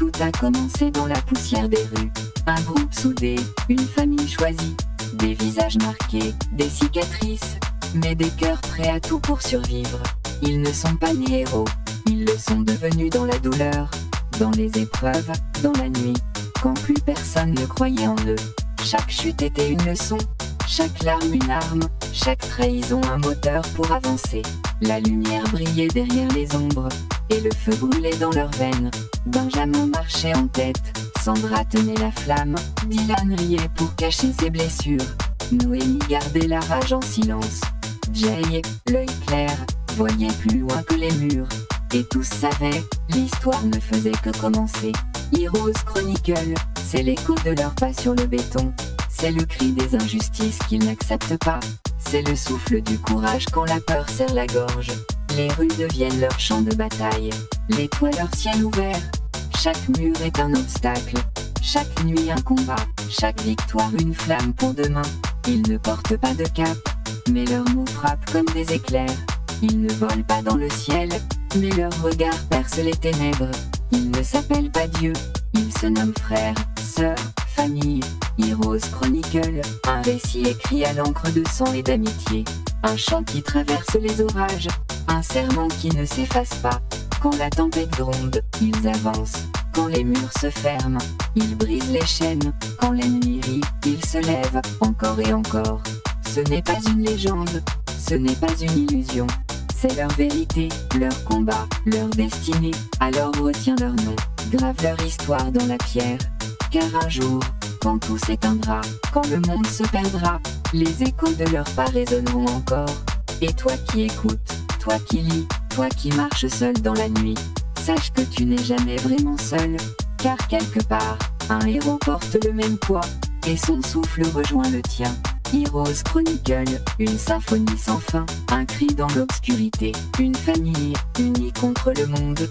Tout a commencé dans la poussière des rues. Un groupe soudé, une famille choisie. Des visages marqués, des cicatrices, mais des cœurs prêts à tout pour survivre. Ils ne sont pas nés héros, ils le sont devenus dans la douleur, dans les épreuves, dans la nuit, quand plus personne ne croyait en eux. Chaque chute était une leçon, chaque larme une arme, chaque trahison un moteur pour avancer. La lumière brillait derrière les ombres, et le feu brûlait dans leurs veines. Benjamin marchait en tête, Sandra tenait la flamme, Dylan riait pour cacher ses blessures. Noémie gardait la rage en silence. Jay, l'œil clair, voyait plus loin que les murs. Et tous savaient, l'histoire ne faisait que commencer. Heroes Chronicle, c'est l'écho de leurs pas sur le béton. C'est le cri des injustices qu'ils n'acceptent pas. C'est le souffle du courage quand la peur serre la gorge. Les rues deviennent leur champ de bataille, les toits leur ciel ouvert. Chaque mur est un obstacle, chaque nuit un combat, chaque victoire une flamme pour demain. Ils ne portent pas de cap, mais leurs mots frappent comme des éclairs. Ils ne volent pas dans le ciel, mais leur regard perce les ténèbres. Ils ne s'appellent pas Dieu, ils se nomment frères, sœurs, famille. Heroes Chronicle, un récit écrit à l'encre de sang et d'amitié. Un chant qui traverse les orages, un serment qui ne s'efface pas. Quand la tempête gronde, ils avancent. Quand les murs se ferment, ils brisent les chaînes. Quand l'ennemi rit, ils se lèvent, encore et encore. Ce n'est pas une légende, ce n'est pas une illusion. C'est leur vérité, leur combat, leur destinée. Alors retiens leur nom, grave leur histoire dans la pierre. Car un jour, quand tout s'éteindra, quand le monde se perdra, les échos de leurs pas résonneront encore. Et toi qui écoutes, toi qui lis, toi qui marches seul dans la nuit, sache que tu n'es jamais vraiment seul. Car quelque part, un héros porte le même poids, et son souffle rejoint le tien. Heroes Chronicle, une symphonie sans fin, un cri dans l'obscurité, une famille unie contre le monde.